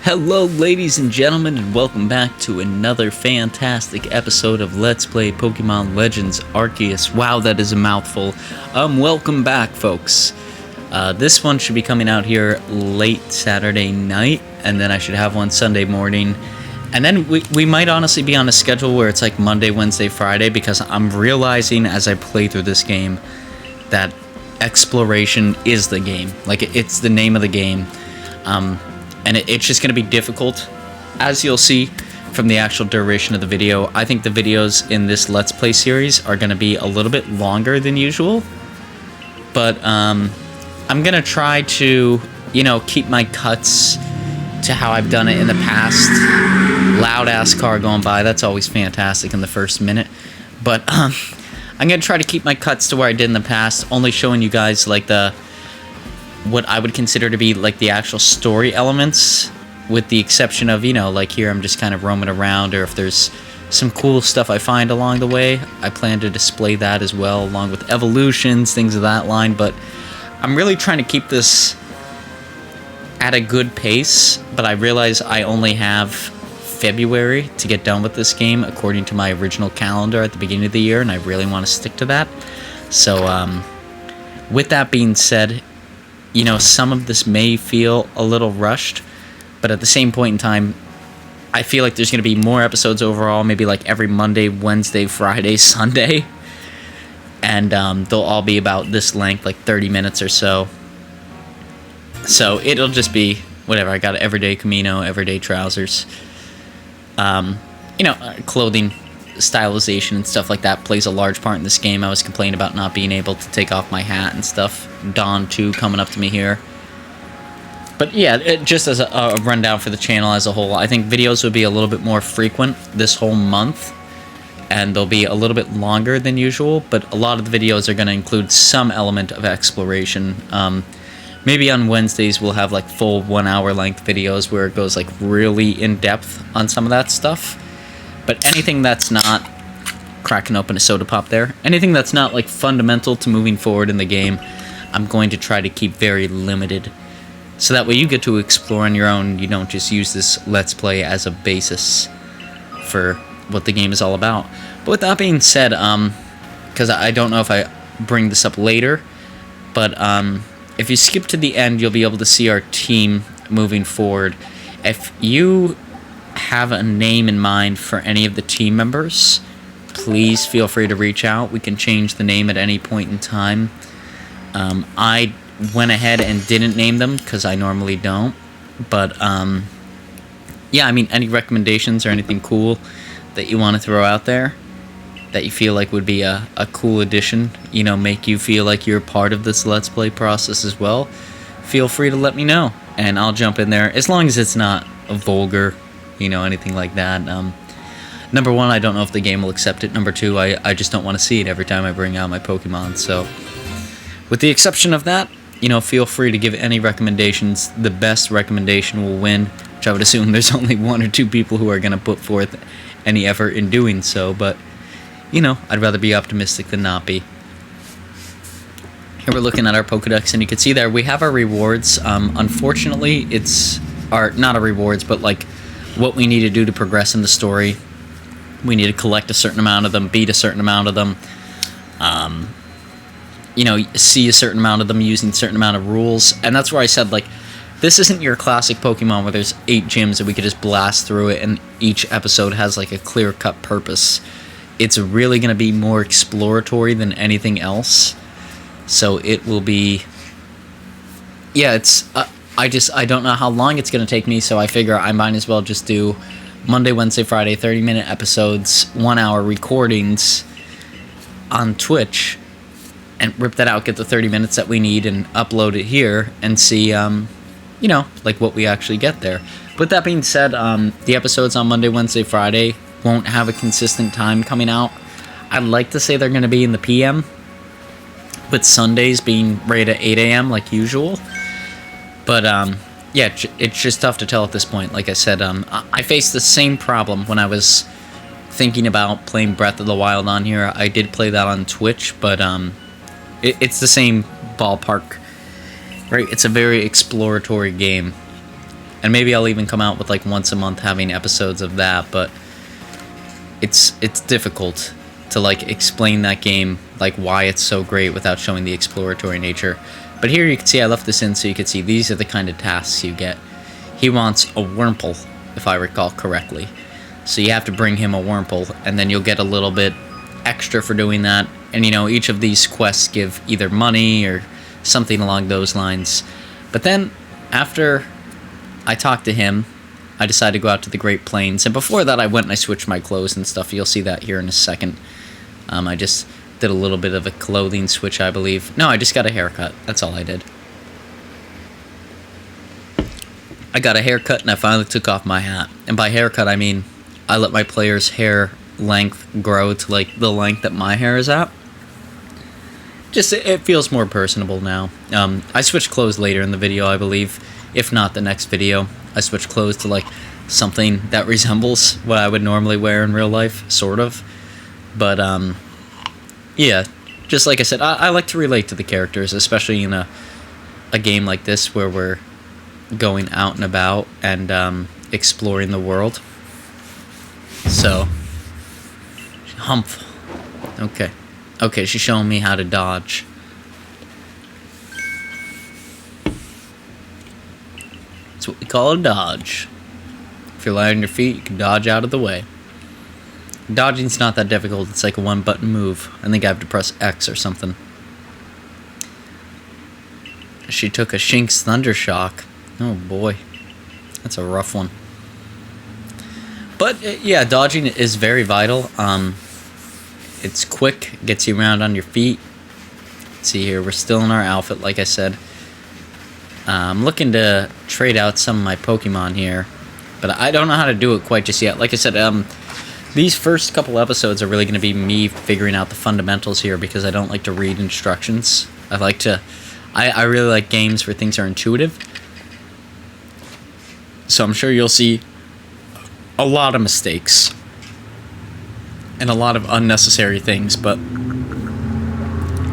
Hello ladies and gentlemen, and welcome back to another fantastic episode of Let's Play Pokemon Legends Arceus. Wow, that is a mouthful. Welcome back, folks. This one should be coming out here late Saturday night, and then I should have one Sunday morning. And then we might honestly be on a schedule where it's like Monday, Wednesday, Friday, because I'm realizing as I play through this game that exploration is the game. Like, it's the name of the game. And it's just going to be difficult, as you'll see from the actual duration of the video. I think the videos in this Let's Play series are going to be a little bit longer than usual. But I'm going to try to, keep my cuts to how I've done it in the past. Loud-ass car going by, that's always fantastic in the first minute. But I'm going to try to keep my cuts to where I did in the past, only showing you guys, like, what I would consider to be like the actual story elements, with the exception of, like here I'm just kind of roaming around, or if there's some cool stuff I find along the way, I plan to display that as well, along with evolutions, things of that line. But I'm really trying to keep this at a good pace, but I realize I only have February to get done with this game according to my original calendar at the beginning of the year, and I really want to stick to that. So with that being said, some of this may feel a little rushed, but at the same point in time, I feel like there's going to be more episodes overall, maybe like every Monday, Wednesday, Friday, Sunday, and they'll all be about this length, like 30 minutes or so. So it'll just be whatever. I got everyday Camino, everyday trousers. Clothing stylization and stuff like that plays a large part in this game. I was complaining about not being able to take off my hat and stuff. Dawn, too, coming up to me here. But yeah, just as a rundown for the channel as a whole, I think videos will be a little bit more frequent this whole month, and they'll be a little bit longer than usual, but a lot of the videos are going to include some element of exploration. Maybe on Wednesdays we'll have like full 1 hour length videos where it goes like really in depth on some of that stuff. But anything that's not, cracking open a soda pop there, anything that's not like fundamental to moving forward in the game, I'm going to try to keep very limited. So that way you get to explore on your own. You don't just use this Let's Play as a basis for what the game is all about. But with that being said, because I don't know if I bring this up later, but if you skip to the end, you'll be able to see our team moving forward. If you have a name in mind for any of the team members, please feel free to reach out. We can change the name at any point in time. I went ahead and didn't name them because I normally don't, but yeah, I mean, any recommendations or anything cool that you want to throw out there that you feel like would be a cool addition, make you feel like you're part of this Let's Play process as well, feel free to let me know, and I'll jump in there, as long as it's not vulgar, anything like that. Number one, I don't know if the game will accept it. Number two, I just don't want to see it every time I bring out my Pokemon. So, with the exception of that, feel free to give any recommendations. The best recommendation will win, which I would assume there's only one or two people who are going to put forth any effort in doing so. But, I'd rather be optimistic than not be. Here we're looking at our Pokedex, and you can see there we have our rewards. Unfortunately, it's not our rewards, but like what we need to do to progress in the story. We need to collect a certain amount of them, beat a certain amount of them, see a certain amount of them using a certain amount of rules. And that's where I said, like, this isn't your classic Pokemon where there's 8 gyms and we could just blast through it and each episode has like a clear-cut purpose. It's really going to be more exploratory than anything else. So it will be, yeah, it's, I don't know how long it's going to take me, so I figure I might as well just do Monday, Wednesday, Friday, 30-minute episodes, 1 hour recordings on Twitch, and rip that out, get the 30 minutes that we need, and upload it here, and see, like what we actually get there. With that being said, the episodes on Monday, Wednesday, Friday won't have a consistent time coming out. I'd like to say they're going to be in the PM, with Sundays being right at 8 a.m. like usual. But, yeah, it's just tough to tell at this point. Like I said, I faced the same problem when I was thinking about playing Breath of the Wild on here. I did play that on Twitch, but it's the same ballpark, right? It's a very exploratory game. And maybe I'll even come out with like once a month having episodes of that, but it's difficult to like explain that game, like why it's so great without showing the exploratory nature. But here you can see I left this in so you can see these are the kind of tasks you get. He wants a Wurmple, if I recall correctly. So you have to bring him a Wurmple, and then you'll get a little bit extra for doing that. And you know, each of these quests give either money or something along those lines. But then, after I talked to him, I decided to go out to the Great Plains. And before that, I went and I switched my clothes and stuff. You'll see that here in a second. I just did a little bit of a clothing switch, I believe. No, I just got a haircut. That's all I did. I got a haircut and I finally took off my hat. And by haircut, I mean I let my player's hair length grow to like the length that my hair is at. Just, it feels more personable now. I switched clothes later in the video, I believe. If not the next video. I switched clothes to like something that resembles what I would normally wear in real life, sort of. But, yeah, just like I said, I like to relate to the characters, especially in a game like this where we're going out and about and exploring the world. So, humph. Okay. Okay, she's showing me how to dodge. That's what we call a dodge. If you're light on your feet, you can dodge out of the way. Dodging's not that difficult, it's like a one-button move. I think I have to press X or something. She took a Shink's Thundershock. Oh boy. That's a rough one. But, yeah, dodging is very vital. It's quick, gets you around on your feet. Let's see here, we're still in our outfit, like I said. I'm looking to trade out some of my Pokemon here, but I don't know how to do it quite just yet. Like I said, these first couple episodes are really going to be me figuring out the fundamentals here because I don't like to read instructions. I really like games where things are intuitive. So I'm sure you'll see a lot of mistakes and a lot of unnecessary things, but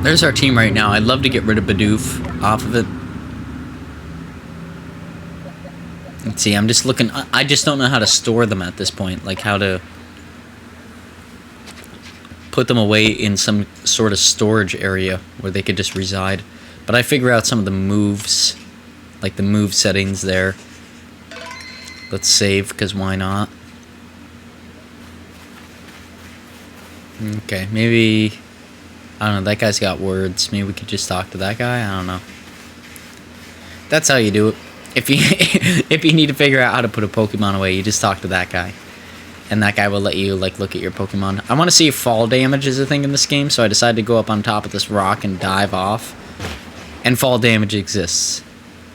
there's our team right now. I'd love to get rid of Bidoof off of it. Let's see, I'm just looking. I just don't know how to store them at this point, like how to put them away in some sort of storage area where they could just reside. But I figure out some of the moves, like the move settings there. Let's save, because why not? Okay, maybe, I don't know, that guy's got words. Maybe we could just talk to that guy? I don't know. That's how you do it. If you if you need to figure out how to put a Pokemon away, you just talk to that guy. And that guy will let you, like, look at your Pokemon. I want to see if fall damage is a thing in this game, so I decided to go up on top of this rock and dive off. And fall damage exists.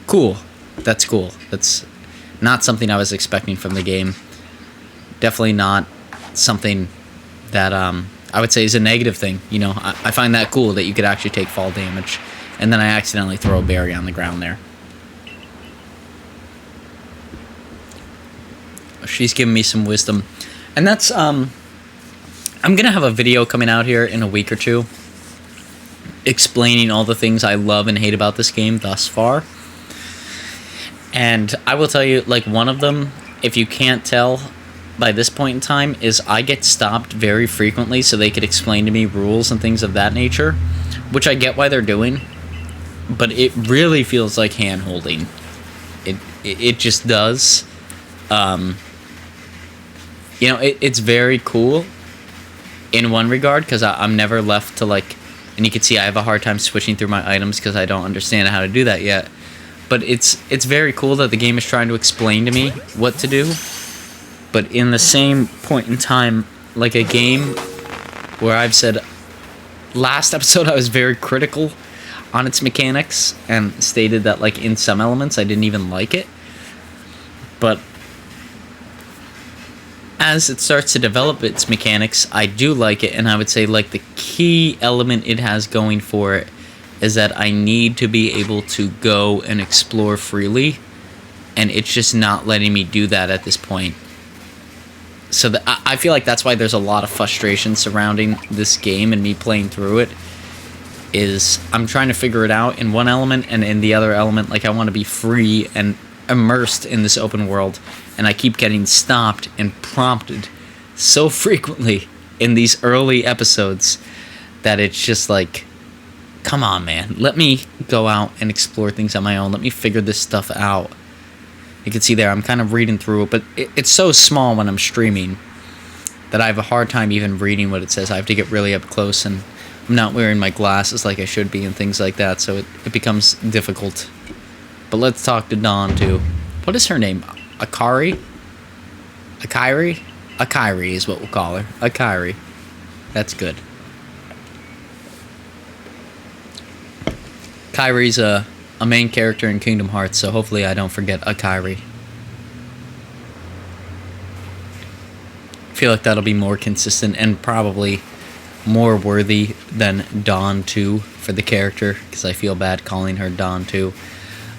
Cool. That's cool. That's not something I was expecting from the game. Definitely not something that I would say is a negative thing. You know, I find that cool that you could actually take fall damage. And then I accidentally throw a berry on the ground there. She's giving me some wisdom. And that's, I'm going to have a video coming out here in a week or two explaining all the things I love and hate about this game thus far. And I will tell you, like, one of them, if you can't tell by this point in time, is I get stopped very frequently so they could explain to me rules and things of that nature, which I get why they're doing, but it really feels like hand-holding. It just does. You know, it's very cool in one regard, because I'm never left to, like, and you can see I have a hard time switching through my items because I don't understand how to do that yet. But it's very cool that the game is trying to explain to me what to do. But in the same point in time, like a game where I've said, last episode I was very critical on its mechanics and stated that, like, in some elements I didn't even like it. But as it starts to develop its mechanics, I do like it, and I would say, like, the key element it has going for it is that I need to be able to go and explore freely, and it's just not letting me do that at this point. So I feel like that's why there's a lot of frustration surrounding this game and me playing through it, is I'm trying to figure it out in one element, and in the other element, like, I want to be free and immersed in this open world, and I keep getting stopped and prompted so frequently in these early episodes that it's just like, come on, man, let me go out and explore things on my own. Let me figure this stuff out. You can see there, I'm kind of reading through it, but it's so small when I'm streaming that I have a hard time even reading what it says. I have to get really up close, and I'm not wearing my glasses like I should be and things like that, so it becomes difficult. But let's talk to Dawn, too. What is her name? Akari? Akiri? Akiri is what we'll call her. Akiri. That's good. Kairi's a main character in Kingdom Hearts, so hopefully I don't forget Akiri. I feel like that'll be more consistent and probably more worthy than Dawn 2 for the character, because I feel bad calling her Dawn 2.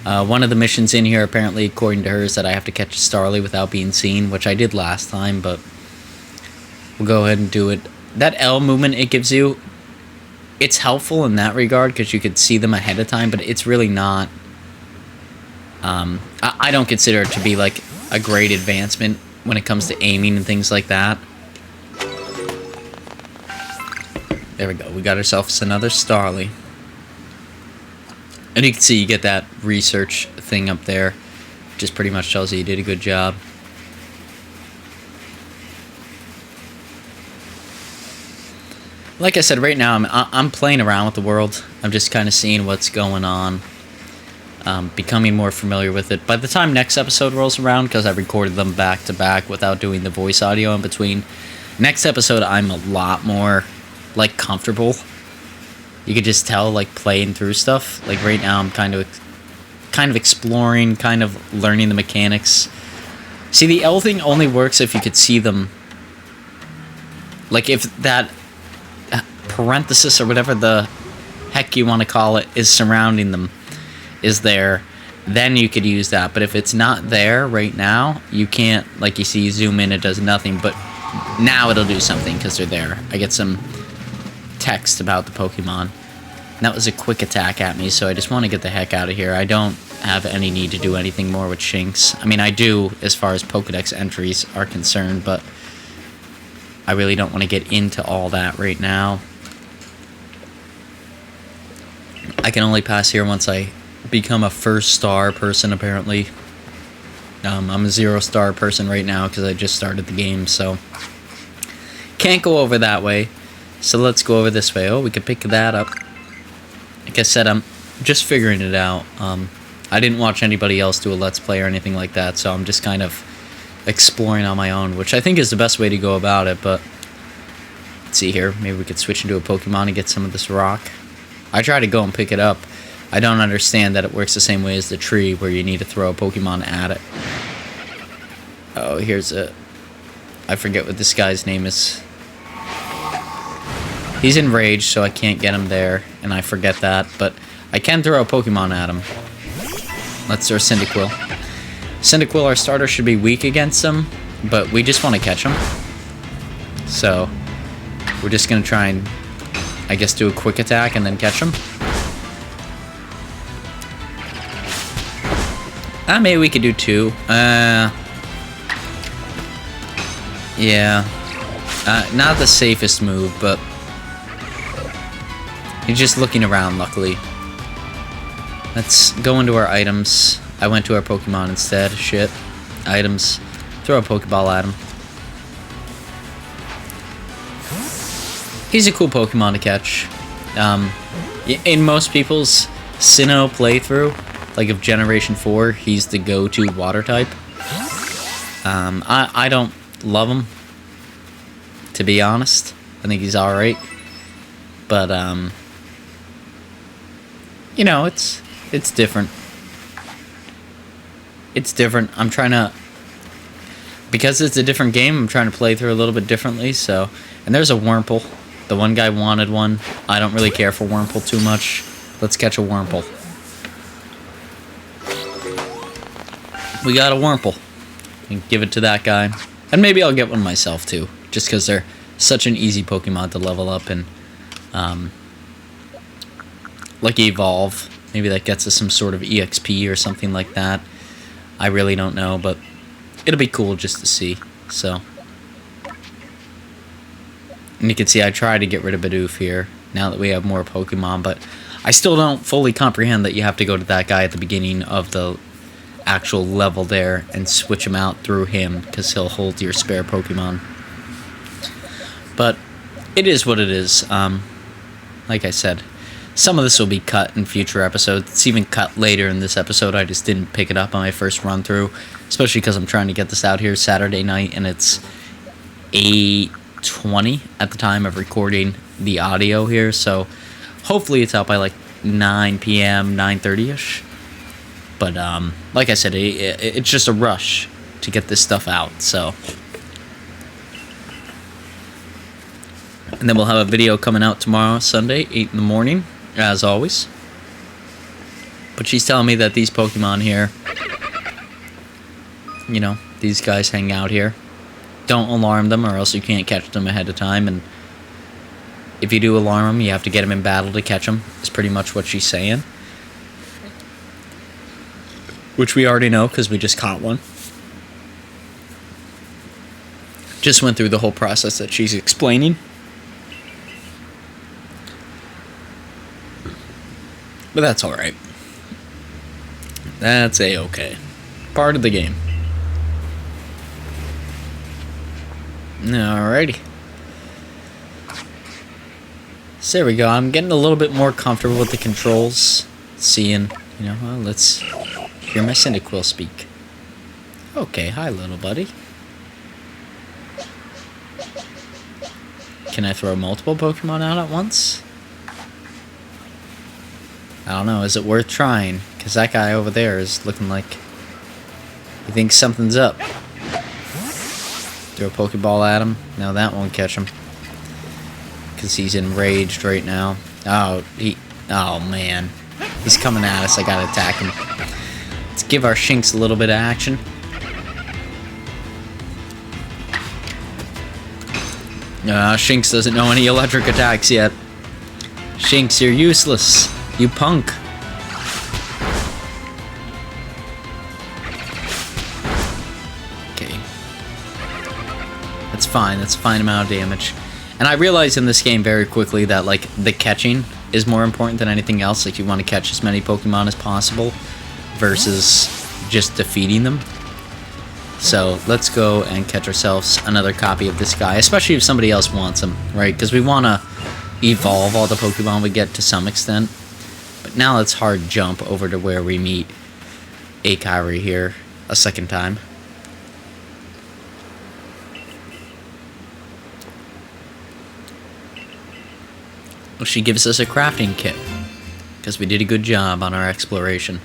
One of the missions in here, apparently, according to her, is that I have to catch a Starly without being seen, which I did last time, but we'll go ahead and do it. That L movement it gives you, it's helpful in that regard, because you could see them ahead of time, but it's really not... I don't consider it to be, like, a great advancement when it comes to aiming and things like that. There we go. We got ourselves another Starly. And you can see you get that research thing up there. Just pretty much tells you did a good job. Like I said, right now I'm playing around with the world. I'm just kind of seeing what's going on. Becoming more familiar with it. By the time next episode rolls around, because I recorded them back to back without doing the voice audio in between, next episode I'm a lot more, like, comfortable. You could just tell, like, playing through stuff. Like, right now I'm kind of exploring, kind of learning the mechanics. See, the L thing only works if you could see them. Like, if that parenthesis or whatever the heck you want to call it is surrounding them is there, then you could use that. But if it's not there right now, you can't. Like, you see, zoom in, it does nothing. But now it'll do something because they're there. I get some text about the Pokemon. And that was a quick attack at me, so I just want to get the heck out of here. I don't have any need to do anything more with Shinx. I mean, I do as far as Pokedex entries are concerned, but I really don't want to get into all that right now. I can only pass here once I become a first star person, apparently. I'm a 0-star person right now because I just started the game, so can't go over that way. So let's go over this way. Oh, we could pick that up. Like I said, I'm just figuring it out. I didn't watch anybody else do a Let's Play or anything like that, so I'm just kind of exploring on my own, which I think is the best way to go about it, but let's see here. Maybe we could switch into a Pokemon and get some of this rock. I try to go and pick it up. I don't understand that it works the same way as the tree, where you need to throw a Pokemon at it. Oh, here's a... I forget what this guy's name is. He's enraged, so I can't get him there, and I forget that, but I can throw a Pokemon at him. Let's throw Cyndaquil. Cyndaquil, our starter, should be weak against him, but we just want to catch him. So, we're just going to try and, I guess, do a quick attack and then catch him. Maybe we could do 2. Yeah. Not the safest move, but he's just looking around, luckily. Let's go into our items. I went to our Pokemon instead. Shit. Items. Throw a Pokeball at him. He's a cool Pokemon to catch. In most people's Sinnoh playthrough, like of Generation 4, he's the go-to water type. I don't love him, to be honest. I think he's alright. But, you know, it's different. It's different. I'm trying to... Because it's a different game, I'm trying to play through a little bit differently, so... And there's a Wurmple. The one guy wanted one. I don't really care for Wurmple too much. Let's catch a Wurmple. We got a Wurmple. And give it to that guy. And maybe I'll get one myself, too. Just because they're such an easy Pokemon to level up and... like evolve. Maybe that gets us some sort of EXP or something like that. I really don't know, but it'll be cool just to see. So, and you can see I try to get rid of Bidoof here now that we have more Pokemon, but I still don't fully comprehend that you have to go to that guy at the beginning of the actual level there and switch him out through him, because he'll hold your spare Pokemon. But it is what it is. Like I said, some of this will be cut in future episodes. It's even cut later in this episode. I just didn't pick it up on my first run through, especially because I'm trying to get this out here Saturday night, and it's 8:20 at the time of recording the audio here, so hopefully it's out by like 9 p.m., 9:30ish. But like I said, it's just a rush to get this stuff out, so. And then we'll have a video coming out tomorrow, Sunday, 8 in the morning, as always. But she's telling me that these Pokemon here, you know, these guys hang out here. Don't alarm them, or else you can't catch them ahead of time. And if you do alarm them, you have to get them in battle to catch them. Is pretty much what she's saying. Which we already know, because we just caught one. Just went through the whole process that she's explaining. But that's alright. That's a-okay. Part of the game. Alrighty. So there we go. I'm getting a little bit more comfortable with the controls. Seeing, you know, well, let's hear my Cyndaquil speak. Okay, hi little buddy. Can I throw multiple Pokemon out at once? I don't know, is it worth trying? Because that guy over there is looking like he thinks something's up. Throw a Pokeball at him. No, that won't catch him. Because he's enraged right now. Oh, man. He's coming at us. I gotta attack him. Let's give our Shinx a little bit of action. Shinx doesn't know any electric attacks yet. Shinx, you're useless. You punk. Okay. That's fine. That's a fine amount of damage. And I realized in this game very quickly that, like, the catching is more important than anything else. Like, you want to catch as many Pokemon as possible versus just defeating them. So, let's go and catch ourselves another copy of this guy, especially if somebody else wants him, right? Because we want to evolve all the Pokemon we get to some extent. But now let's hard jump over to where we meet Akairi here a second time. Well, she gives us a crafting kit because we did a good job on our exploration.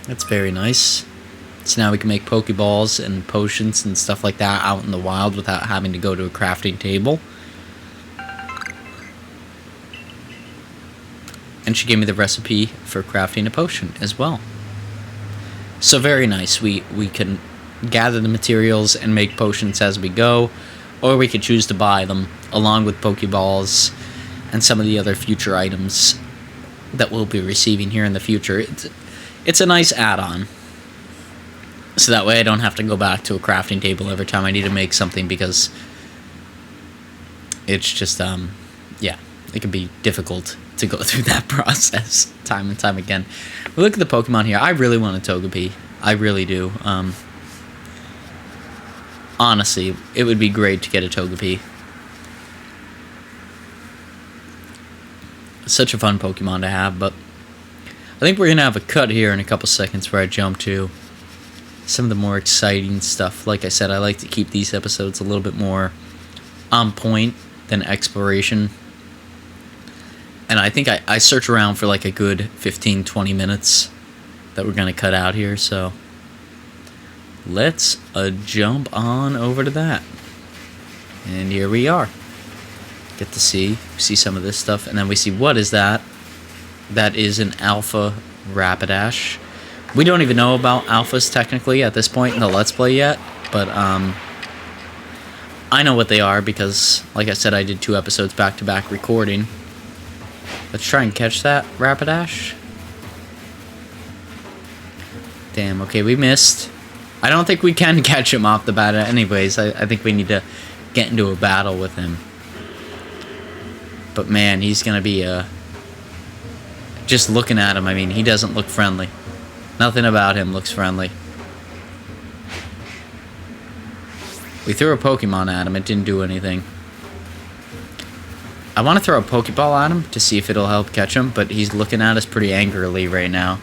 That's very nice. So now we can make Pokeballs and potions and stuff like that out in the wild without having to go to a crafting table. And she gave me the recipe for crafting a potion as well. So very nice. We can gather the materials and make potions as we go, or we could choose to buy them along with Pokeballs and some of the other future items that we'll be receiving here in the future. It's a nice add-on. So that way I don't have to go back to a crafting table every time I need to make something, because it's just, yeah, it can be difficult to go through that process time and time again. But look at the Pokemon here. I really want a Togepi. I really do. Honestly, it would be great to get a Togepi. Such a fun Pokemon to have, but I think we're going to have a cut here in a couple seconds where I jump to some of the more exciting stuff. Like I said, I like to keep these episodes a little bit more on point than exploration. And I think I search around for like a good 15-20 minutes that we're going to cut out here, so let's jump on over to that. And here we are. Get to see some of this stuff, and then we see, what is that? That is an Alpha Rapidash. We don't even know about Alphas technically at this point in the Let's Play yet, but I know what they are because, like I said, I did 2 episodes back-to-back recording. Let's try and catch that Rapidash. Damn, okay, we missed. I don't think we can catch him off the bat anyways. I think we need to get into a battle with him. But man, he's gonna be, just looking at him, I mean, he doesn't look friendly. Nothing about him looks friendly. We threw a Pokemon at him, it didn't do anything. I want to throw a Pokeball at him to see if it'll help catch him, but he's looking at us pretty angrily right now.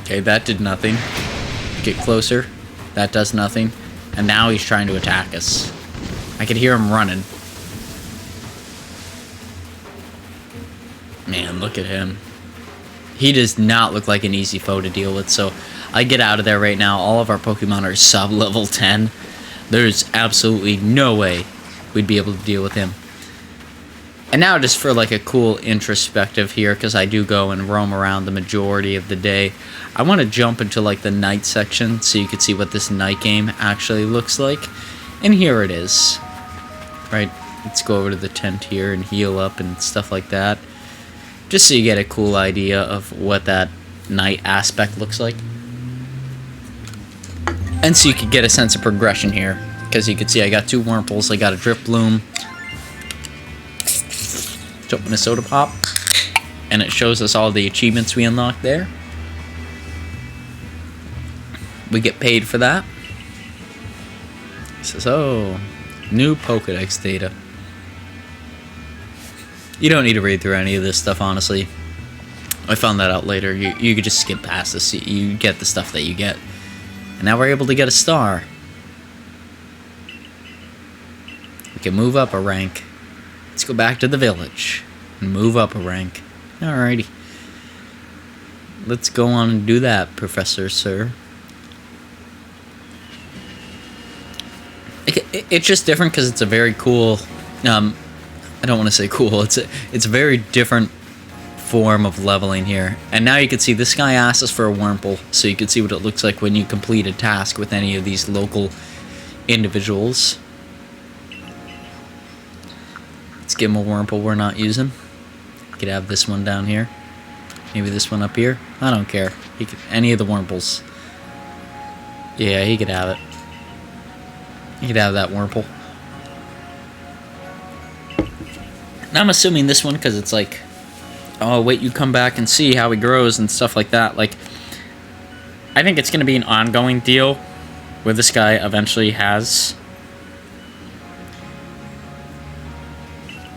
Okay, that did nothing. Get closer. That does nothing. And now he's trying to attack us. I could hear him running. Man, look at him. He does not look like an easy foe to deal with, so I get out of there right now. All of our Pokemon are sub-level 10. There's absolutely no way we'd be able to deal with him. And now just for like a cool introspective here, because I do go and roam around the majority of the day, I want to jump into like the night section so you can see what this night game actually looks like. And here it is. Right, let's go over to the tent here and heal up and stuff like that. Just so you get a cool idea of what that night aspect looks like. And so you can get a sense of progression here. Because you can see I got 2 Wurmples, I got a Drifloon. Let's open a Soda Pop. And it shows us all the achievements we unlocked there. We get paid for that. It says, oh, new Pokedex data. You don't need to read through any of this stuff, honestly. I found that out later. You could just skip past this. You get the stuff that you get. And now we're able to get a star. We can move up a rank. Let's go back to the village and move up a rank. Alrighty. Let's go on and do that, Professor Sir. It's just different because it's a very cool... I don't want to say cool. It's a very different form of leveling here. And now you can see this guy asked us for a Wurmple, so you can see what it looks like when you complete a task with any of these local individuals. Let's give him a Wurmple we're not using. You could have this one down here. Maybe this one up here. I don't care. He could, any of the Wurmples. Yeah, he could have it. He could have that Wurmple. Now I'm assuming this one because it's like, oh, wait, you come back and see how he grows and stuff like that. Like, I think it's going to be an ongoing deal where this guy eventually has,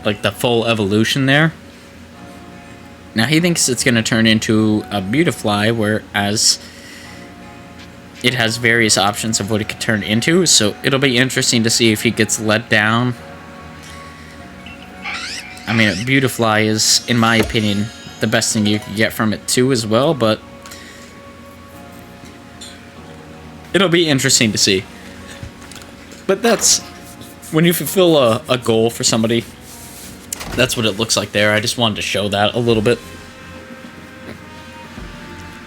like, the full evolution there. Now, he thinks it's going to turn into a Beautifly, whereas it has various options of what it could turn into. So it'll be interesting to see if he gets let down. I mean, Beautifly is, in my opinion, the best thing you can get from it too as well, but it'll be interesting to see. But that's, when you fulfill a goal for somebody, that's what it looks like there. I just wanted to show that a little bit.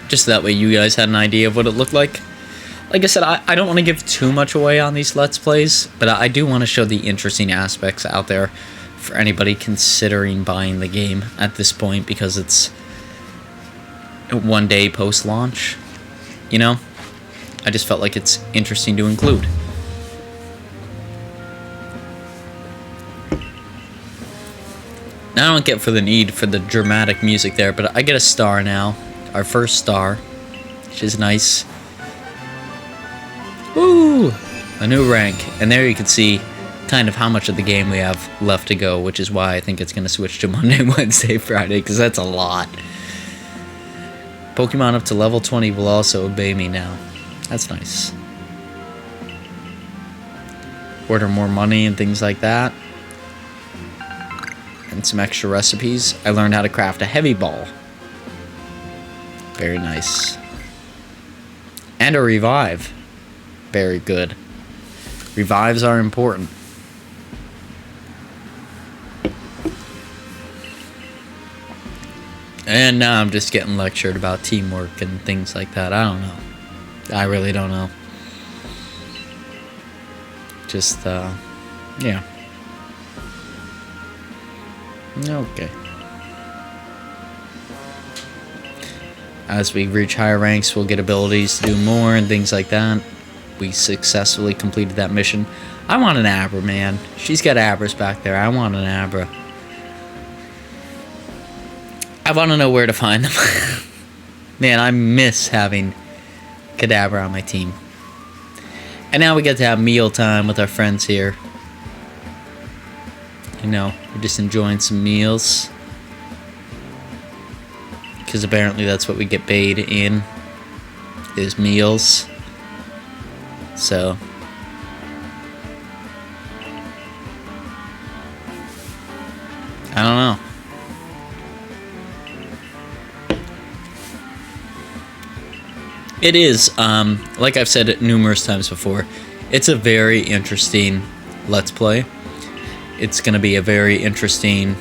Just that way you guys had an idea of what it looked like. Like I said, I don't want to give too much away on these Let's Plays, but I do want to show the interesting aspects out there for anybody considering buying the game at this point, because it's one day post-launch, you know? I just felt like it's interesting to include. Now I don't get for the need for the dramatic music there, but I get a star now. Our first star, which is nice. Woo! A new rank. And there you can see kind of how much of the game we have left to go, which is why I think it's going to switch to Monday, Wednesday, Friday, because that's a lot. Pokemon up to level 20 will also obey me now. That's nice. Order more money and things like that. And some extra recipes. I learned how to craft a heavy ball. Very nice. And a revive. Very good. Revives are important. And now I'm just getting lectured about teamwork and things like that. I don't know. I really don't know. Just, yeah. Okay. As we reach higher ranks, we'll get abilities to do more and things like that. We successfully completed that mission. I want an Abra, man. She's got Abras back there. I want an Abra. I want to know where to find them. Man, I miss having Kadabra on my team. And now we get to have meal time with our friends here. You know, we're just enjoying some meals. Because apparently that's what we get paid in, is meals. So I don't know. It is, like I've said it numerous times before, it's a very interesting Let's Play. It's going to be a very interesting,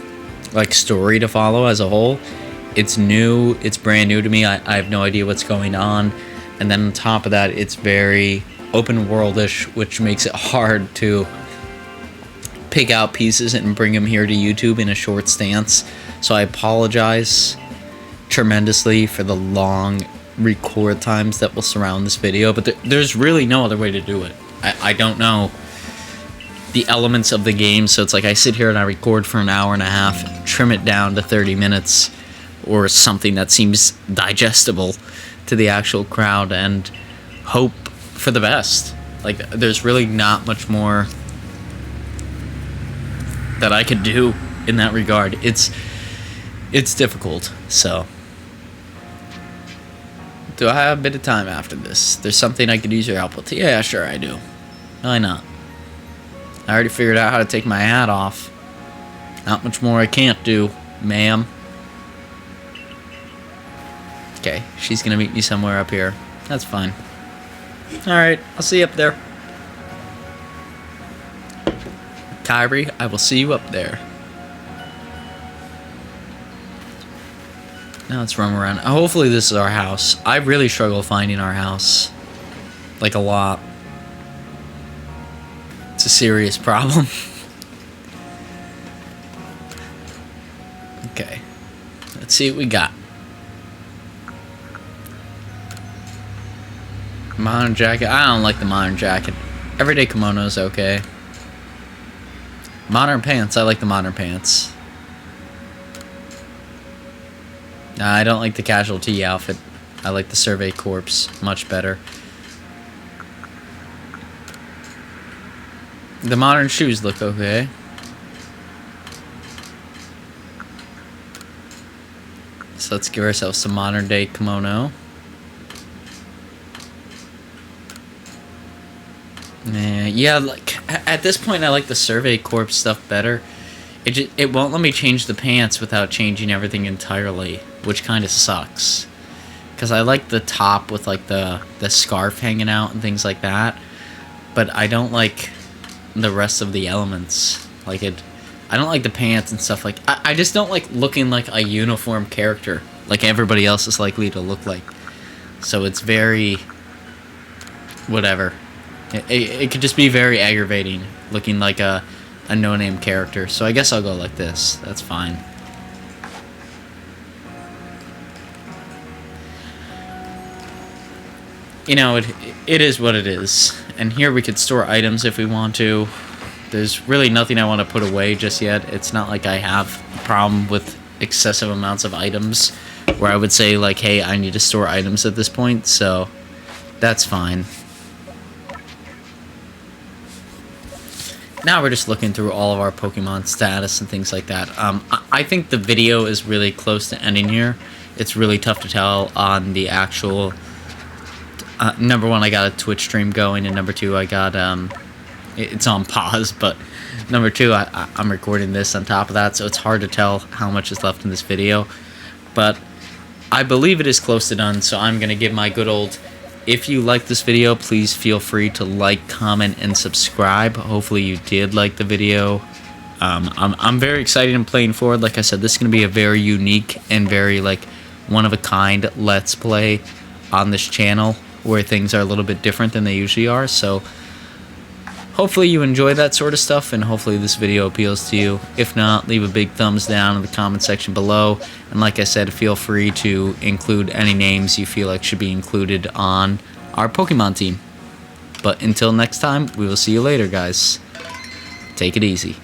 like, story to follow as a whole. It's new, it's brand new to me, I have no idea what's going on. And then on top of that, it's very open worldish, which makes it hard to pick out pieces and bring them here to YouTube in a short stance. So I apologize tremendously for the long record times that will surround this video, but there's really no other way to do it. I don't know the elements of the game, so it's like I sit here and I record for an hour and a half, trim it down to 30 minutes or something that seems digestible to the actual crowd, and hope for the best. Like, there's really not much more that I could do in that regard. It's difficult. So do I have a bit of time after this? There's something I could use your help with. Yeah, sure I do. Why not? I already figured out how to take my hat off. Not much more I can't do, ma'am. Okay, she's gonna meet me somewhere up here. That's fine. Alright, I'll see you up there. Kyrie, I will see you up there. Now let's roam around. Hopefully this is our house. I really struggle finding our house. Like, a lot. It's a serious problem. Okay. Let's see what we got. Modern jacket. I don't like the modern jacket. Everyday kimono is okay. Modern pants. I like the modern pants. Nah, I don't like the casualty outfit. I like the survey corpse much better. The modern shoes look okay. So let's give ourselves some modern day kimono. Yeah, like, at this point I like the survey corpse stuff better. It won't let me change the pants without changing everything entirely, which kind of sucks. Because I like the top with, like, the scarf hanging out and things like that. But I don't like the rest of the elements. Like, I don't like the pants and stuff. Like, I just don't like looking like a uniform character, like everybody else is likely to look like. So it's very... whatever. It could just be very aggravating, looking like a no-name character. So I guess I'll go like this. That's fine. You know, it is what it is. And here we could store items if we want to. There's really nothing I want to put away just yet. It's not like I have a problem with excessive amounts of items where I would say, like, hey, I need to store items at this point. So that's fine. Now we're just looking through all of our Pokemon status and things like that. I think the video is really close to ending here. It's really tough to tell on the actual... number one, I got a Twitch stream going, and number two, I got... it's on pause, but number two, I'm recording this on top of that, so it's hard to tell how much is left in this video. But I believe it is close to done, so I'm going to give my good old... If you like this video, please feel free to like, comment, and subscribe. Hopefully you did like the video. I'm very excited and playing forward. Like I said, this is going to be a very unique and very, like, one-of-a-kind Let's Play on this channel, where things are a little bit different than they usually are. So hopefully you enjoy that sort of stuff, and hopefully this video appeals to you. If not, leave a big thumbs down in the comment section below. And like I said, feel free to include any names you feel like should be included on our Pokemon team. But until next time, we will see you later, guys. Take it easy.